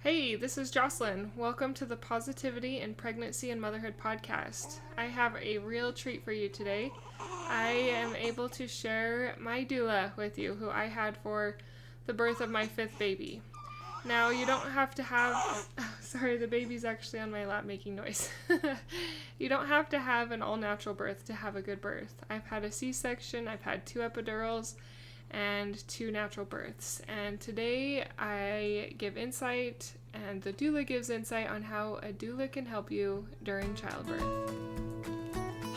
Hey, this is Jocelyn. Welcome to the Positivity in Pregnancy and Motherhood podcast. I have a real treat for you today. I am able to share my doula with you, who I had for the birth of my fifth baby. Now, you don't have to have. Sorry, the baby's actually on my lap making noise. You don't have to have an all natural birth to have a good birth. I've had a C section, I've had two epidurals, and two natural births. And today I give insight, and the doula gives insight on how a doula can help you during childbirth.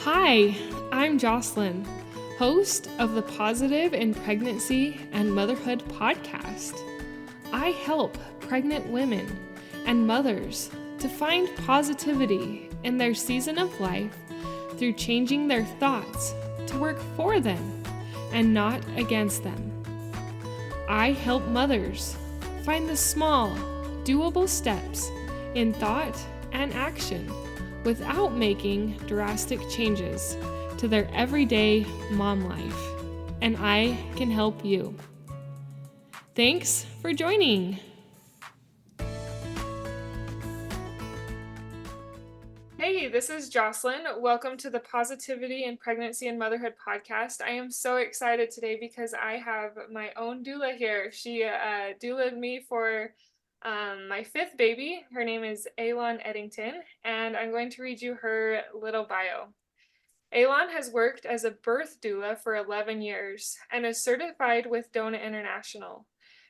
Hi, I'm Jocelyn, host of the Positive in Pregnancy and Motherhood podcast. I help pregnant women and mothers to find positivity in their season of life through changing their thoughts to work for them and not against them. I help mothers find the small, doable steps in thought and action without making drastic changes to their everyday mom life. And I can help you. Thanks for joining. Hey, this is Jocelyn. Welcome to the Positivity in Pregnancy and Motherhood podcast. I am so excited today because I have my own doula here. She doulaed me for my fifth baby. Her name is Elan Eddington, and I'm going to read you her little bio. Elan has worked as a birth doula for 11 years and is certified with Doula International.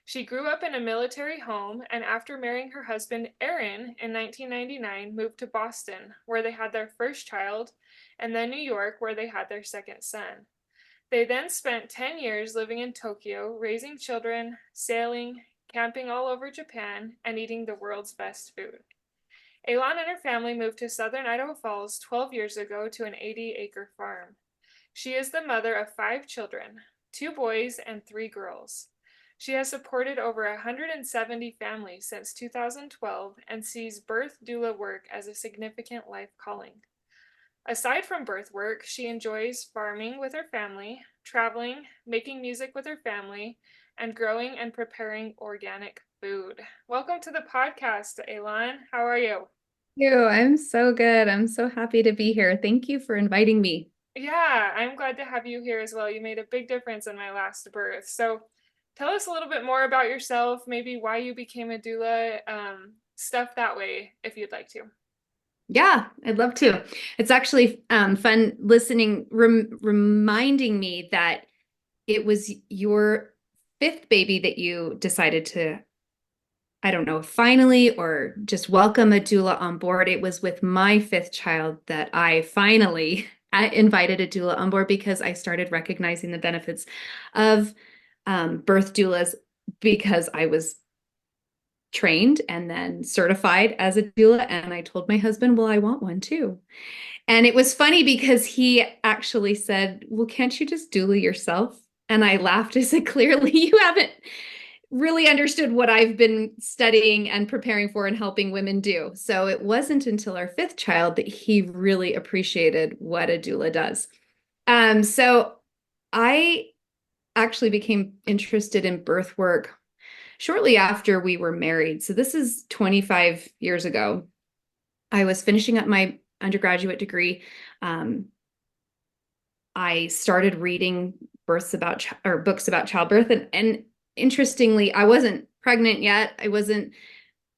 She grew up in a military home and after marrying her husband Aaron in 1999 moved to Boston, where they had their first child, and then New York, where they had their second son. They then spent 10 years living in Tokyo, raising children, sailing, camping all over Japan, and eating the world's best food. Elan and her family moved to southern Idaho Falls 12 years ago to an 80-acre farm. She is the mother of 5 children, 2 boys and 3 girls. She has supported over 170 families since 2012 and sees birth doula work as a significant life calling. Aside from birth work, she enjoys farming with her family, traveling, making music with her family, and growing and preparing organic food. Welcome to the podcast, Elan. How are you? I'm so good. I'm so happy to be here. Thank you for inviting me. Yeah, I'm glad to have you here as well. You made a big difference in my last birth. So tell us a little bit more about yourself, maybe why you became a doula, stuff that way, if you'd like to. Yeah, I'd love to. It's actually fun listening, reminding me that it was your fifth baby that you decided to, I don't know, finally or just welcome a doula on board. It was with my fifth child that I finally invited a doula on board because I started recognizing the benefits of birth doulas because I was trained and then certified as a doula. And I told my husband, well, I want one too. And it was funny because he actually said, well, can't you just doula yourself? And I laughed. I said, clearly you haven't really understood what I've been studying and preparing for and helping women do. So it wasn't until our fifth child that he really appreciated what a doula does. So I actually became interested in birth work shortly after we were married. So this is 25 years ago. I was finishing up my undergraduate degree. I started reading books about childbirth, and interestingly, I wasn't pregnant yet. I wasn't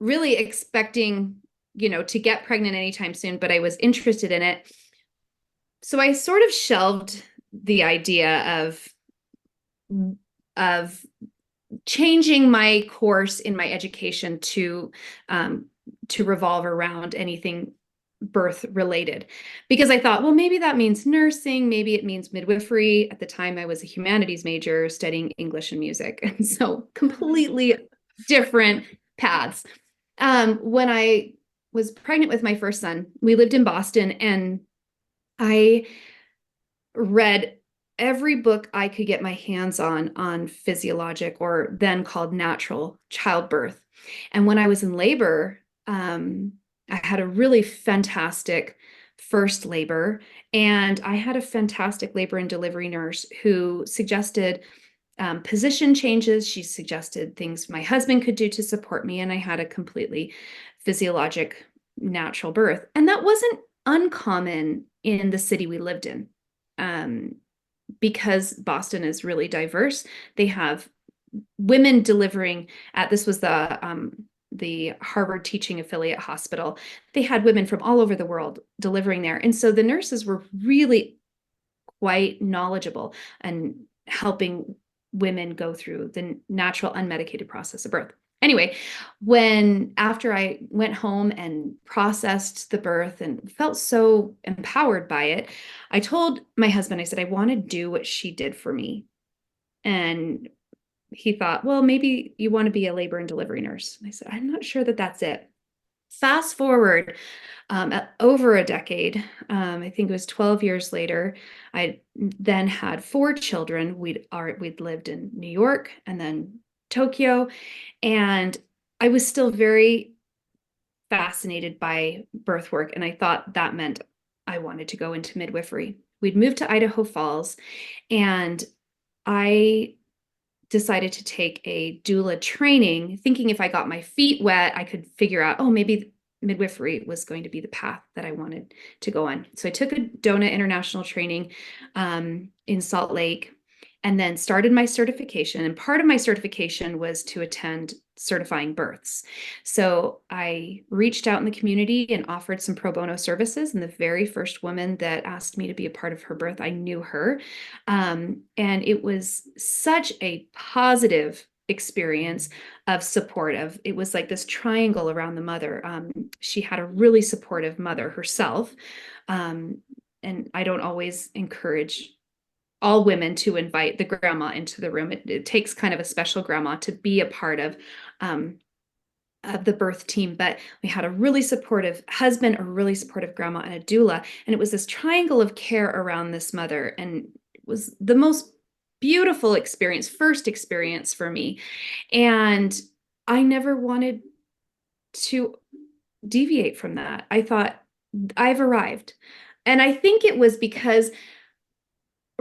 really expecting, to get pregnant anytime soon, but I was interested in it. So I sort of shelved the idea of changing my course in my education to revolve around anything birth related, because I thought, well, maybe that means nursing, maybe it means midwifery. At the time, I was a humanities major studying English and music, and so completely different paths. When I was pregnant with my first son, we lived in Boston, and I read every book I could get my hands on physiologic, or then called natural, childbirth. And when I was in labor, I had a really fantastic first labor, and I had a fantastic labor and delivery nurse who suggested position changes. She suggested things my husband could do to support me, and I had a completely physiologic, natural birth. And that wasn't uncommon in the city we lived in. Because Boston is really diverse, they have women delivering at, this was the Harvard Teaching Affiliate Hospital. They had women from all over the world delivering there. And so the nurses were really quite knowledgeable and helping women go through the natural unmedicated process of birth. Anyway, after I went home and processed the birth and felt so empowered by it, I told my husband, I said, I want to do what she did for me. And he thought, well, maybe you want to be a labor and delivery nurse. And I said, I'm not sure that that's it. Fast forward over a decade, I think it was 12 years later, I then had 4 children. We'd lived in New York and then Tokyo, and I was still very fascinated by birth work, and I thought that meant I wanted to go into midwifery. We'd moved to Idaho Falls, and I decided to take a doula training, thinking if I got my feet wet, I could figure out, oh, maybe midwifery was going to be the path that I wanted to go on. So I took a DONA international training in Salt Lake, and then started my certification. And part of my certification was to attend certifying births. So I reached out in the community and offered some pro bono services. And the very first woman that asked me to be a part of her birth, I knew her. And it was such a positive experience of support. It was like this triangle around the mother. She had a really supportive mother herself. And I don't always encourage all women to invite the grandma into the room. It takes kind of a special grandma to be a part of the birth team, but we had a really supportive husband, a really supportive grandma, and a doula. And it was this triangle of care around this mother. And it was the most beautiful experience, first experience for me. And I never wanted to deviate from that. I thought, I've arrived. And I think it was because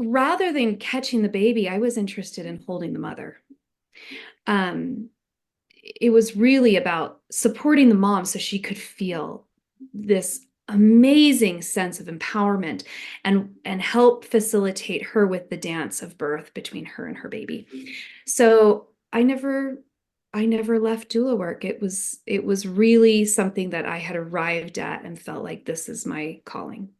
rather than catching the baby, I was interested in holding the mother. It was really about supporting the mom so she could feel this amazing sense of empowerment and help facilitate her with the dance of birth between her and her baby. So I never left doula work. It was really something that I had arrived at and felt like this is my calling.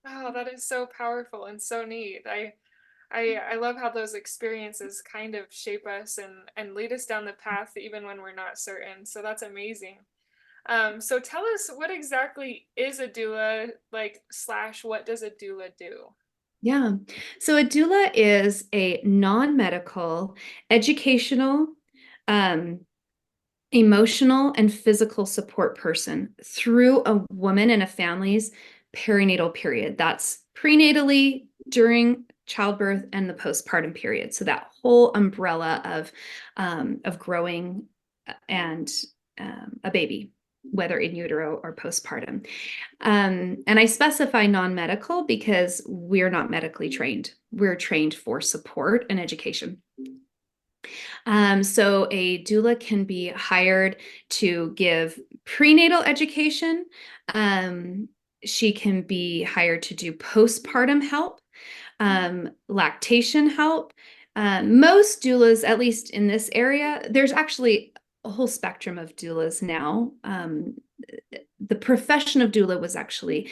Oh, that is so powerful and so neat. I love how those experiences kind of shape us and lead us down the path even when we're not certain. So that's amazing. So tell us, what exactly is a doula, like slash what does a doula do? Yeah. So a doula is a non-medical, educational, um, emotional, and physical support person through a woman and a family's perinatal period. That's prenatally, during childbirth, and the postpartum period. So that whole umbrella of growing and a baby, whether in utero or postpartum. And I specify non-medical because we're not medically trained. We're trained for support and education. So a doula can be hired to give prenatal education. She can be hired to do postpartum help, lactation help. Most doulas, at least in this area, there's actually a whole spectrum of doulas now. The profession of doula was actually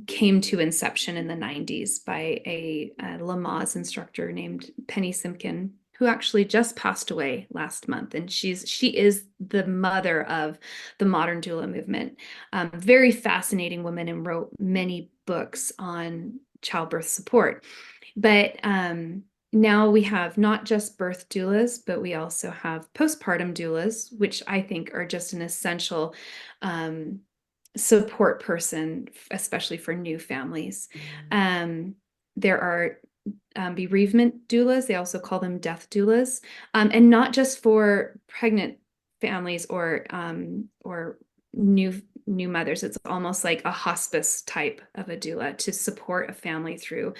came to inception in the 90s by a Lamaze instructor named Penny Simkin, who actually just passed away last month. And she is the mother of the modern doula movement. Very fascinating woman and wrote many books on childbirth support. But now we have not just birth doulas, but we also have postpartum doulas, which I think are just an essential support person, especially for new families. There are bereavement doulas. They also call them death doulas, and not just for pregnant families or new mothers. It's almost like a hospice type of a doula to support a family through,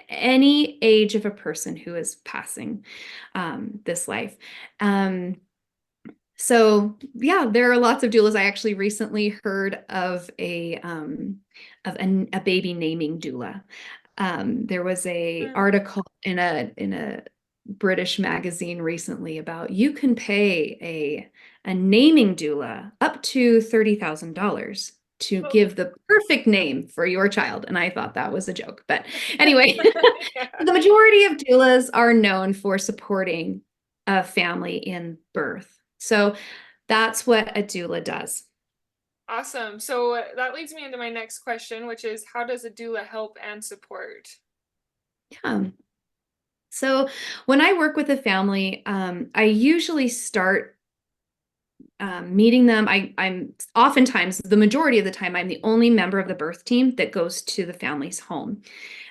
any age of a person who is passing this life. So yeah, there are lots of doulas. I actually recently heard of a baby naming doula. There was a Mm. article in a British magazine recently about you can pay a naming doula up to $30,000 to Oh. give the perfect name for your child. And I thought that was a joke. But anyway, Yeah. the majority of doulas are known for supporting a family in birth. So that's what a doula does. Awesome. So that leads me into my next question, which is how does a doula help and support? Yeah. So when I work with a family, I usually start meeting them. I'm oftentimes, the majority of the time, I'm the only member of the birth team that goes to the family's home.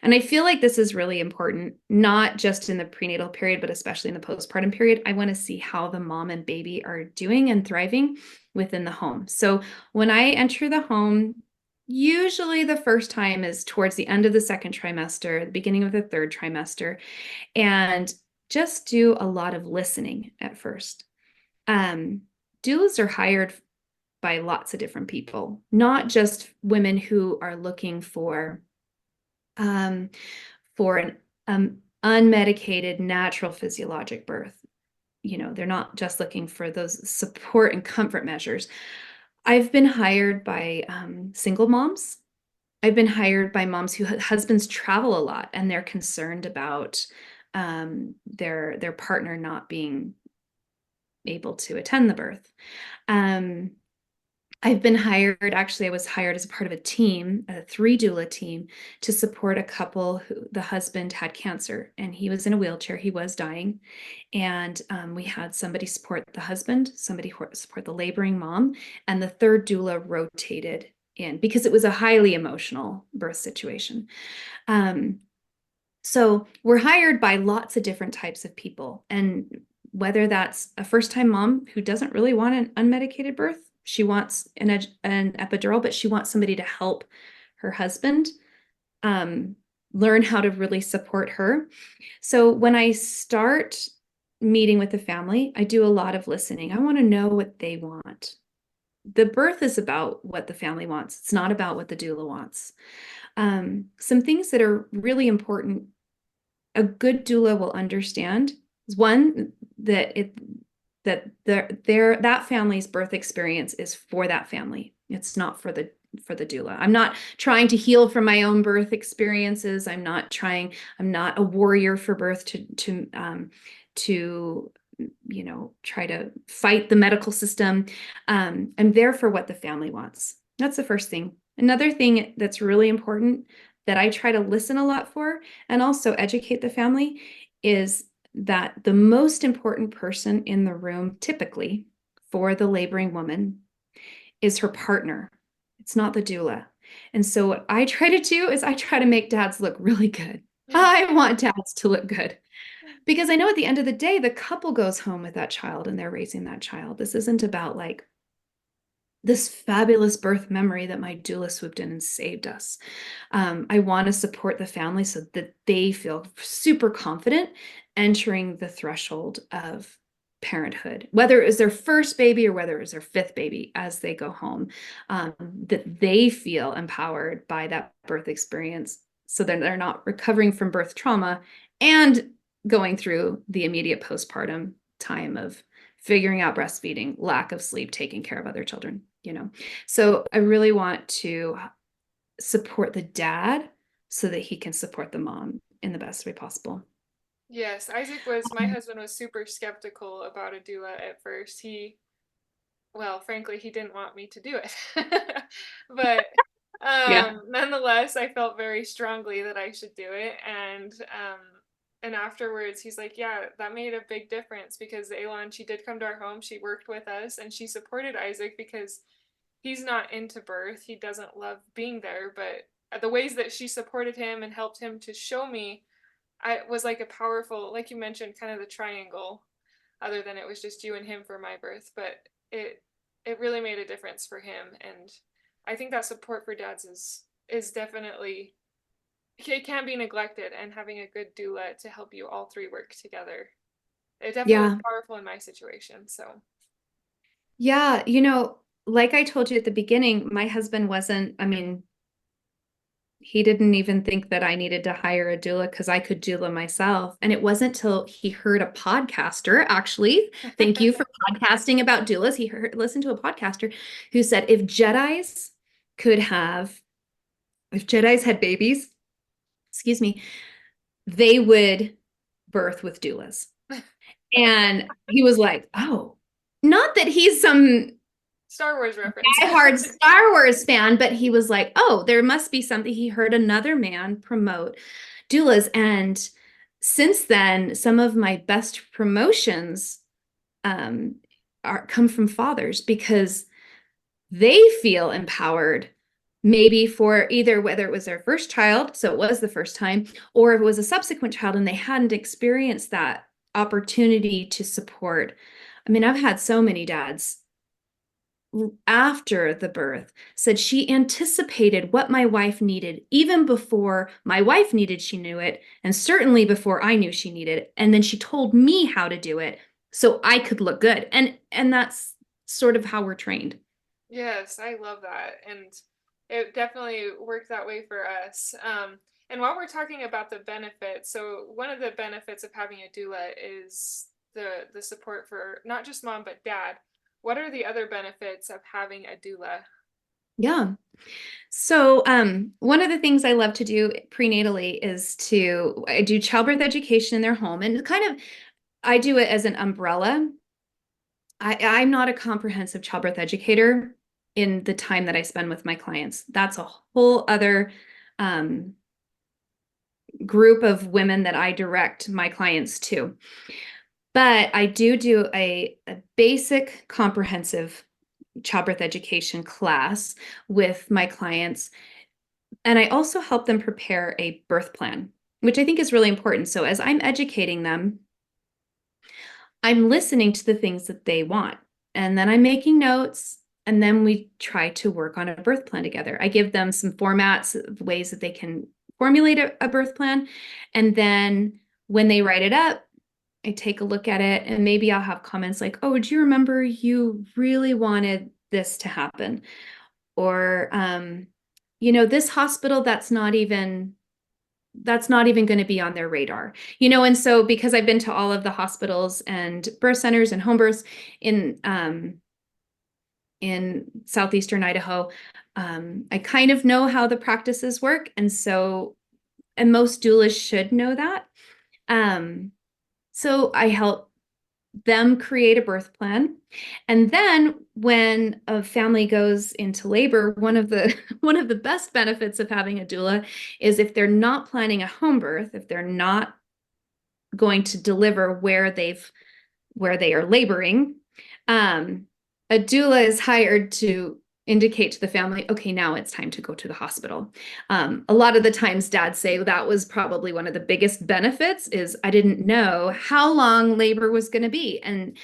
And I feel like this is really important, not just in the prenatal period, but especially in the postpartum period. I want to see how the mom and baby are doing and thriving within the home. So when I enter the home, usually the first time is towards the end of the second trimester, the beginning of the third trimester, and just do a lot of listening at first. Um, Doulas are hired by lots of different people, not just women who are looking um, for an unmedicated natural physiologic birth. You know, they're not just looking for those support and comfort measures. I've been hired by single moms. I've been hired by moms whose husbands travel a lot and they're concerned about their partner not being able to attend the birth. Um, I've been hired, actually, I was hired as a part of a team, a three doula team, to support a couple who the husband had cancer and he was in a wheelchair. He was dying. And we had somebody support the husband, somebody support the laboring mom, and the third doula rotated in because it was a highly emotional birth situation. Um, so we're hired by lots of different types of people. And whether that's a first time mom who doesn't really want an unmedicated birth, she wants an epidural, but she wants somebody to help her husband um, learn how to really support her. So when I start meeting with the family, I do a lot of listening. I want to know what they want. The birth is about what the family wants. It's not about what the doula wants. Some things that are really important a good doula will understand is one that that family's birth experience is for that family. It's not for the doula. I'm not trying to heal from my own birth experiences. I'm not a warrior for birth to try to fight the medical system. I'm there for what the family wants. That's the first thing. Another thing that's really important that I try to listen a lot for and also educate the family is that the most important person in the room, typically for the laboring woman, is her partner. It's not the doula. And so, what I try to do is I try to make dads look really good. I want dads to look good because I know at the end of the day, the couple goes home with that child and they're raising that child. This isn't about like this fabulous birth memory that my doula swooped in and saved us. I want to support the family so that they feel super confident entering the threshold of parenthood, whether it was their first baby or whether it was their fifth baby as they go home, that they feel empowered by that birth experience so that they're not recovering from birth trauma and going through the immediate postpartum time of figuring out breastfeeding, lack of sleep, taking care of other children, you know. So I really want to support the dad so that he can support the mom in the best way possible. Yes, my husband was super skeptical about a doula at first. Well, frankly, he didn't want me to do it. But Yeah. nonetheless, I felt very strongly that I should do it. And afterwards, he's like, "Yeah, that made a big difference because Elan, she did come to our home. She worked with us and she supported Isaac because he's not into birth. He doesn't love being there, but the ways that she supported him and helped him to show me I was like a powerful, like you mentioned, kind of the triangle, other than it was just you and him for my birth, but it really made a difference for him, and I think that support for dads is definitely it can be neglected, and having a good doula to help you all three work together. It definitely was Yeah. powerful in my situation. So, Yeah. Like I told you at the beginning, my husband wasn't, I mean, he didn't even think that I needed to hire a doula because I could doula myself. And it wasn't till he heard a podcaster, actually, thank you for podcasting about doulas. Listened to a podcaster who said could have, if Jedi's had babies, excuse me, they would birth with doulas. And he was like, oh, not that he's some Star Wars reference. diehard Star Wars fan, but he was like, oh, there must be something. He heard another man promote doulas. And since then, some of my best promotions um, come from fathers because they feel empowered, maybe for either whether it was their first child, so it was the first time, or if it was a subsequent child and they hadn't experienced that opportunity to support. I mean, I've had so many dads after the birth said she anticipated what my wife needed even before my wife needed she knew it, and certainly before I knew she needed it, and then she told me how to do it so I could look good. And that's sort of how we're trained. Yes, I love that. And it definitely worked that way for us. And while we're talking about the benefits, so one of the benefits of having a doula is the support for not just mom but dad. What are the other benefits of having a doula? Yeah. So, one of the things I love to do prenatally is I do childbirth education in their home, and I do it as an umbrella. I'm not a comprehensive childbirth educator in the time that I spend with my clients. That's a whole other um, group of women that I direct my clients to. But I do a basic comprehensive childbirth education class with my clients. And I also help them prepare a birth plan, which I think is really important. So as I'm educating them, I'm listening to the things that they want. And then I'm making notes. And then we try to work on a birth plan together. I give them some formats of ways that they can formulate a birth plan. And then when they write it up, I take a look at it and maybe I'll have comments like, oh, do you remember you really wanted this to happen? Or, this hospital, that's not even going to be on their radar. And so because I've been to all of the hospitals and birth centers and home births in southeastern Idaho, I kind of know how the practices work. And most doulas should know that. So I help them create a birth plan. And then when a family goes into labor, one of the one of the best benefits of having a doula is if they're not planning a home birth, if they're not going to deliver where they are laboring, um, a doula is hired to indicate to the family, okay, now it's time to go to the hospital. A lot of the times dads say that was probably one of the biggest benefits is I didn't know how long labor was going to be. And,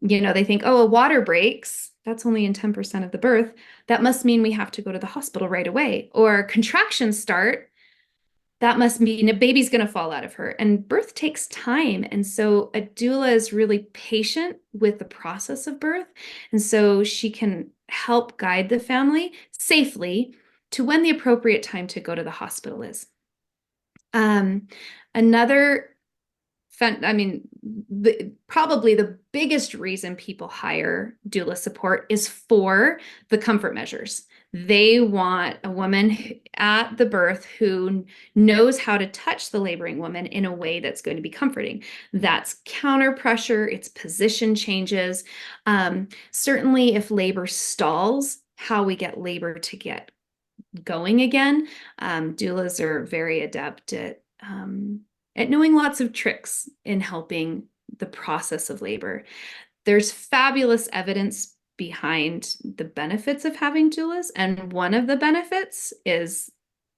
they think, oh, a water breaks. That's only in 10% of the birth. That must mean we have to go to the hospital right away. Or contractions start, that must mean a baby's going to fall out of her. And birth takes time. And so a doula is really patient with the process of birth. And so she can help guide the family safely to when the appropriate time to go to the hospital is. Another I mean, probably the biggest reason people hire doula support is for the comfort measures. They want a woman at the birth who knows how to touch the laboring woman in a way that's going to be comforting. That's counter pressure, it's position changes. Certainly, if labor stalls, how we get labor to get going again. Doulas are very adept at knowing lots of tricks in helping the process of labor. There's fabulous evidence behind the benefits of having doulas, and one of the benefits is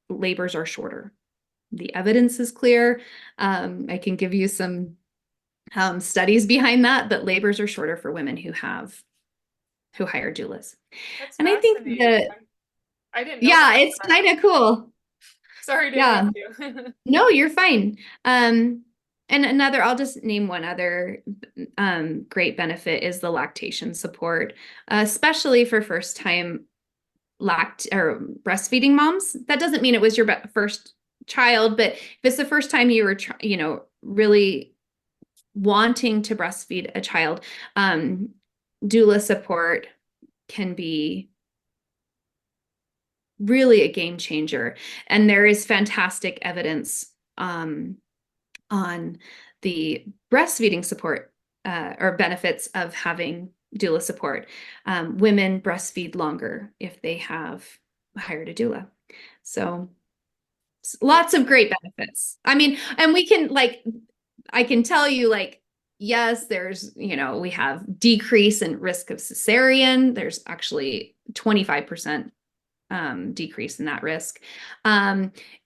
labors are shorter. The evidence is clear. I can give you some studies behind that labors are shorter for women who hire doulas. That's And I think fascinating. that, I didn't know yeah, about it's that. kind of cool. Sorry to Yeah. interrupt you. No, you're fine. And I'll just name one other great benefit is the lactation support, especially for first time or breastfeeding moms. That doesn't mean it was your first child, but if it's the first time you were, really wanting to breastfeed a child, doula support can be really a game changer. And there is fantastic evidence on the breastfeeding support or benefits of having doula support. Women breastfeed longer if they have hired a doula. So Yeah. lots of great benefits. I mean, and we can I can tell you yes, there's, we have decrease in risk of cesarean. There's actually 25% decrease in that risk.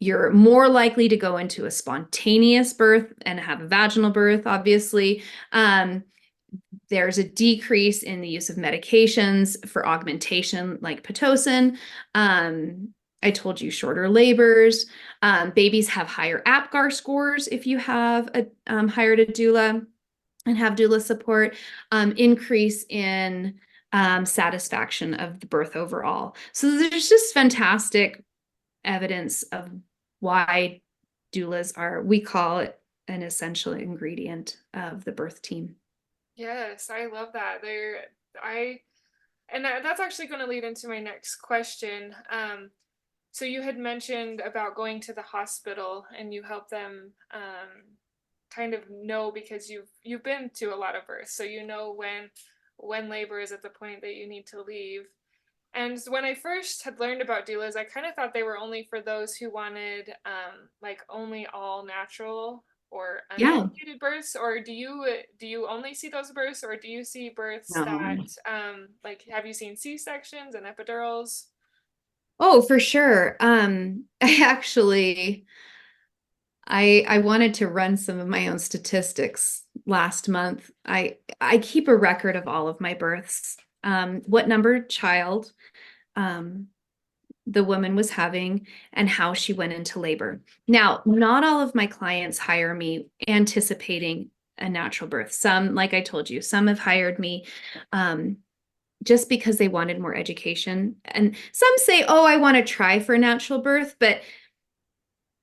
You're more likely to go into a spontaneous birth and have a vaginal birth, obviously. There's a decrease in the use of medications for augmentation, like Pitocin. I told you shorter labors. Babies have higher APGAR scores if you have hired a doula and have doula support. Increase in satisfaction of the birth overall. So there's just fantastic evidence of why doulas we call it an essential ingredient of the birth team. Yes, I love that. I, and that's actually going to lead into my next question. So you had mentioned about going to the hospital and you help them kind of know because you've been to a lot of births, so you know when labor is at the point that you need to leave. And when I first had learned about doulas, I kind of thought they were only for those who wanted like only all natural or Yeah. unmedicated births, or do you only see those births, or do you see births that No. like have you seen C-sections and epidurals? Oh, for sure. I actually I wanted to run some of my own statistics last month. I keep a record of all of my births. What number child um the woman was having and how she went into labor. Now, not all of my clients hire me anticipating a natural birth. Some, like I told you, some have hired me um, just because they wanted more education. And some say, oh, I want to try for a natural birth, but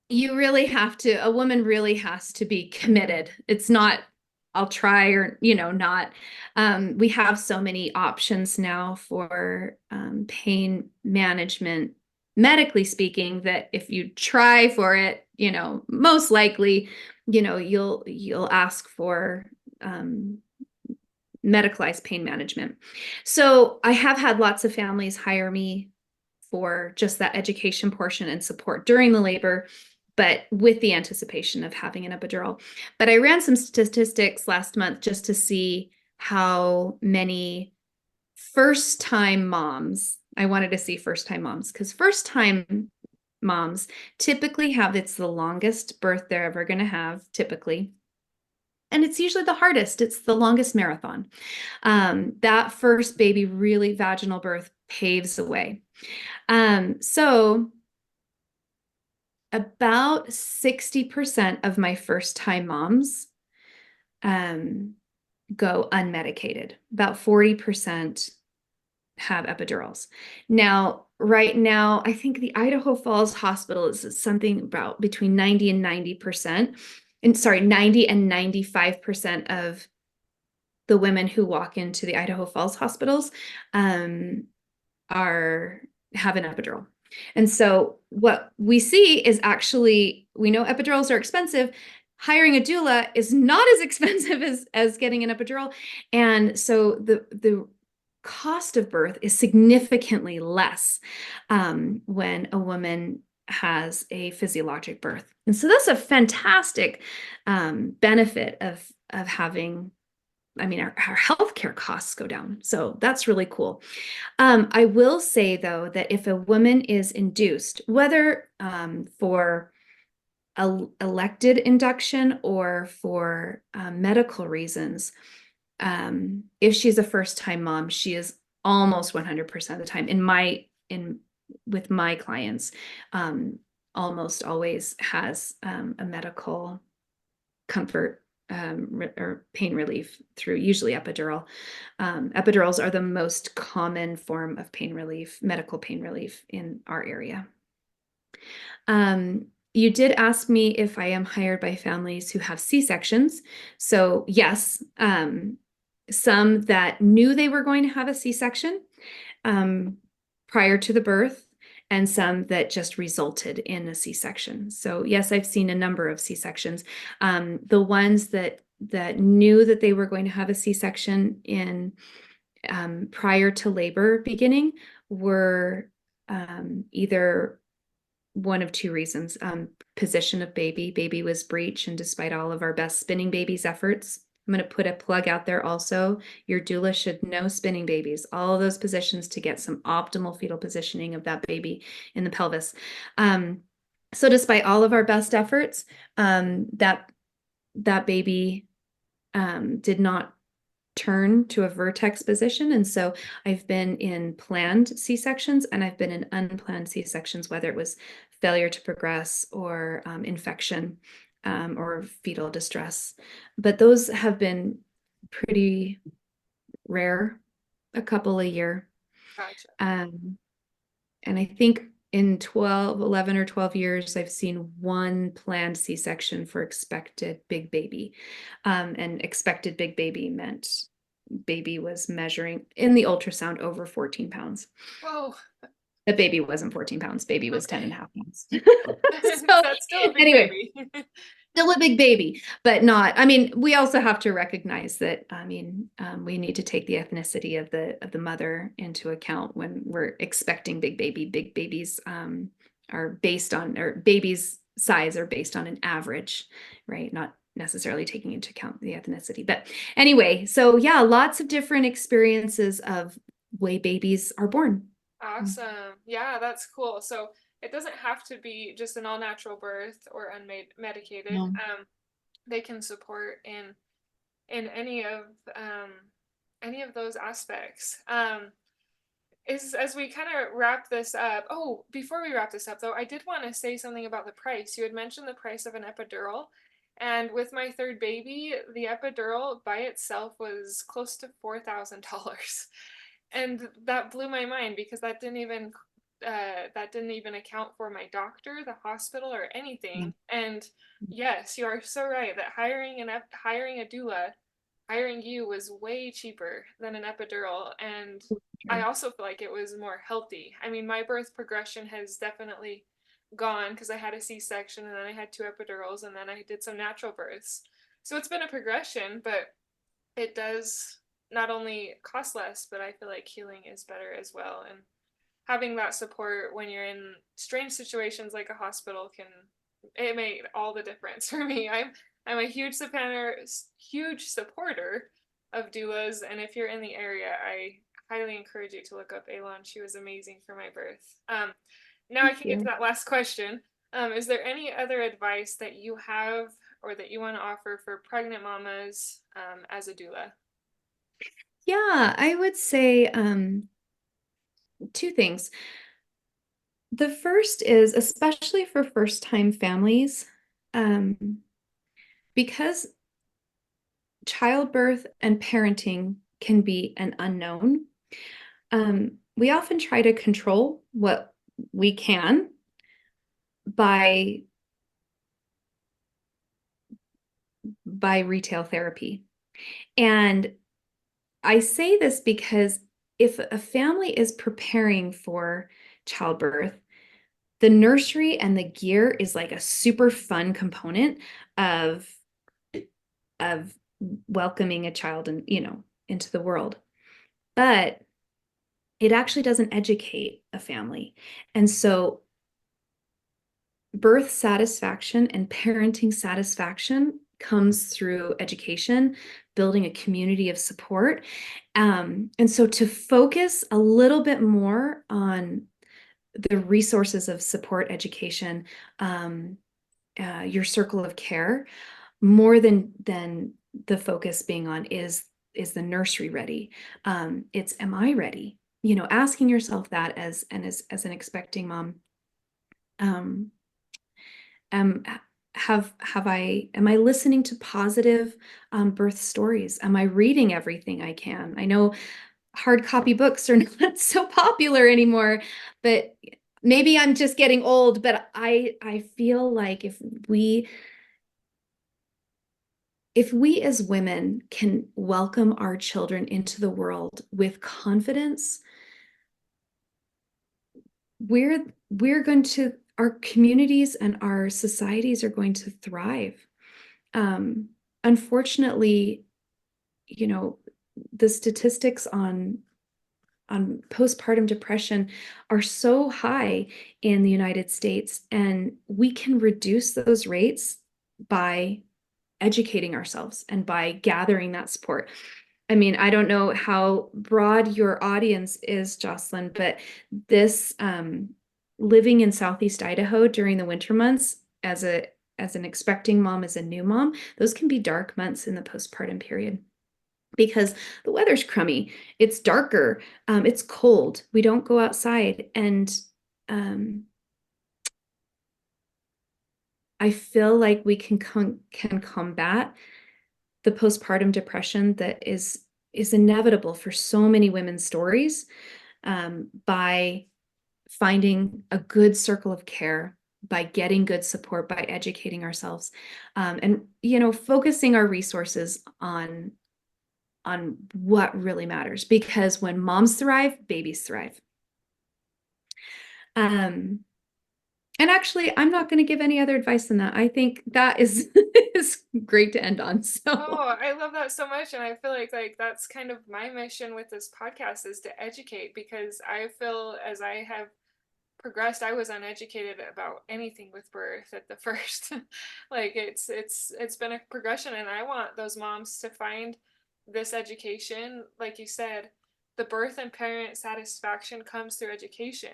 a woman really has to be committed. It's not, I'll try or, not. We have so many options now for pain management, medically speaking, that if you try for it, most likely, you'll ask for medicalized pain management. So I have had lots of families hire me for just that education portion and support during the labor, but with the anticipation of having an epidural. But I ran some statistics last month just to see how many first-time moms, I wanted to see first-time moms, because first-time moms typically it's the longest birth they're ever going to have, typically. And it's usually the hardest. It's the longest marathon. That first baby, really vaginal birth, paves the way. So about 60% of my first time moms go unmedicated. About 40% have epidurals. Now, right now, I think the Idaho Falls Hospital is something about between 90 and 90%. And sorry, 90 and 95% of the women who walk into the Idaho Falls hospitals have an epidural. And so what we see is actually, we know epidurals are expensive. Hiring a doula is not as expensive as getting an epidural. And so the cost of birth is significantly less when a woman has a physiologic birth. And so that's a fantastic benefit of having, our healthcare costs go down. So that's really cool. I will say, though, that if a woman is induced, whether for elected induction or for medical reasons, if she's a first-time mom, she is almost 100% of the time with my clients. almost always has a medical comfort or pain relief through usually epidural. Epidurals are the most common form of pain relief, medical pain relief in our area. You did ask me if I am hired by families who have C-sections. So yes, some that knew they were going to have a C-section prior to the birth, and some that just resulted in a C-section. So yes, I've seen a number of C-sections. The ones that knew that they were going to have a C-section in prior to labor beginning were either one of two reasons. Position of baby was breech, and despite all of our best spinning babies efforts, I'm going to put a plug out there also. Your doula should know spinning babies, all of those positions to get some optimal fetal positioning of that baby in the pelvis. So despite all of our best efforts, that baby did not turn to a vertex position. And so I've been in planned C-sections and I've been in unplanned C-sections, whether it was failure to progress or infection or fetal distress. But those have been pretty rare, a couple a year. Gotcha. And I think in 11 or 12 years, I've seen one planned C-section for expected big baby. And expected big baby meant baby was measuring in the ultrasound over 14 pounds. Whoa. The baby wasn't 14 pounds. Baby was 10 Okay. and a half pounds. So That's still a big anyway, baby. still a big baby, but not, I mean, we also have to recognize that, we need to take the ethnicity of the mother into account when we're expecting big baby. Big babies are based on, or babies size are based on an average, right? Not necessarily taking into account the ethnicity. But anyway, so yeah, lots of different experiences of way babies are born. Awesome. Yeah, that's cool. So it doesn't have to be just an all natural birth or unmedicated. No. They can support in um any of those aspects. Is as we kind of wrap this up. Oh, before we wrap this up though, I did want to say something about the price. You had mentioned the price of an epidural, and with my third baby, the epidural by itself was close to $4,000. And that blew my mind because that didn't even account for my doctor, the hospital, or anything. And yes, you are so right that hiring a doula, hiring you was way cheaper than an epidural. And I also feel like it was more healthy. I mean, my birth progression has definitely gone because I had a C-section and then I had two epidurals and then I did some natural births. So it's been a progression, but it does not only cost less, but I feel like healing is better as well. And having that support when you're in strange situations like a hospital it made all the difference for me. I'm a huge supporter of doulas, and if you're in the area, I highly encourage you to look up Elan. She was amazing for my birth. Now I Thank can get to you. that last question. Is there any other advice that you have or that you want to offer for pregnant mamas as a doula? Yeah, I would say two things. The first is, especially for first-time families, because childbirth and parenting can be an unknown, we often try to control what we can by retail therapy. And I say this because if a family is preparing for childbirth, the nursery and the gear is like a super fun component of welcoming a child and into the world, but it actually doesn't educate a family. And so birth satisfaction and parenting satisfaction comes through education, building a community of support. And so to focus a little bit more on the resources of support, education, your circle of care, more than the focus being on is the nursery ready? It's, am I ready? Asking yourself that as an expecting mom. am I listening to positive birth stories? Am I reading everything I can? I know hard copy books are not so popular anymore, but maybe I'm just getting old, but I feel like if we as women can welcome our children into the world with confidence, our communities and our societies are going to thrive. Unfortunately, the statistics on postpartum depression are so high in the United States, and we can reduce those rates by educating ourselves and by gathering that support. I mean, I don't know how broad your audience is, Jocelyn, but this living in Southeast Idaho during the winter months as an expecting mom, as a new mom, those can be dark months in the postpartum period because the weather's crummy. It's darker. It's cold. We don't go outside. And I feel like we can combat the postpartum depression that is inevitable for so many women's stories by finding a good circle of care, by getting good support, by educating ourselves, and focusing our resources on what really matters. Because when moms thrive, babies thrive. And actually, I'm not going to give any other advice than that. I think that is is great to end on. So, oh, I love that so much, and I feel like that's kind of my mission with this podcast, is to educate, because I feel as I have progressed, I was uneducated about anything with birth at the first. Like it's been a progression, and I want those moms to find this education. Like you said, the birth and parent satisfaction comes through education.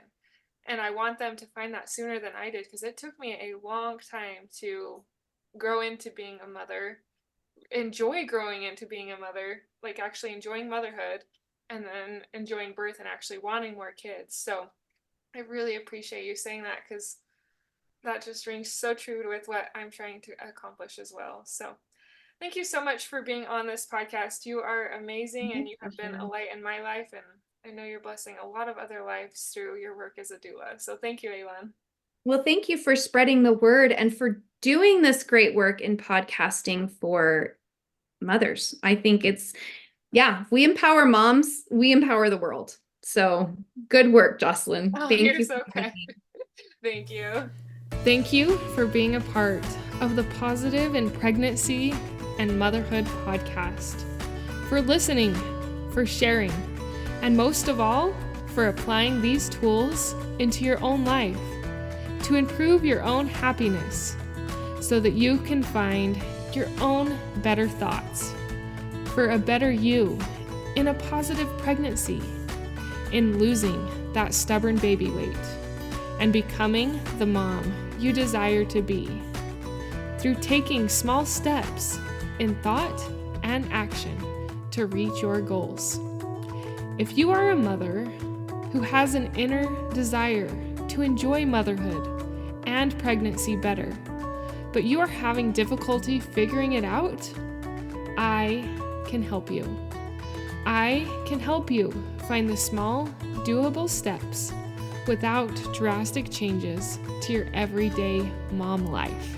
And I want them to find that sooner than I did, because it took me a long time to grow into being a mother, enjoy growing into being a mother, like actually enjoying motherhood, and then enjoying birth and actually wanting more kids. So I really appreciate you saying that, because that just rings so true with what I'm trying to accomplish as well. So thank you so much for being on this podcast. You are amazing, and you have been a light in my life, and I know you're blessing a lot of other lives through your work as a doula. So thank you, Elan. well, thank you for spreading the word and for doing this great work in podcasting for mothers. I think if we empower moms, we empower the world. So good work, Jocelyn. Oh, Thank you're you. so kind. Thank you. Thank you for being a part of the Positive in Pregnancy and Motherhood podcast, for listening, for sharing, and most of all, for applying these tools into your own life to improve your own happiness so that you can find your own better thoughts for a better you in a positive pregnancy, in losing that stubborn baby weight, and becoming the mom you desire to be through taking small steps in thought and action to reach your goals. If you are a mother who has an inner desire to enjoy motherhood and pregnancy better, but you are having difficulty figuring it out, I can help you. I can help you find the small, doable steps without drastic changes to your everyday mom life.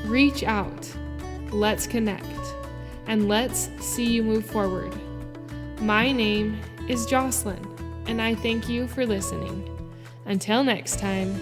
Reach out, let's connect, and let's see you move forward. My name is Jocelyn, and I thank you for listening. Until next time.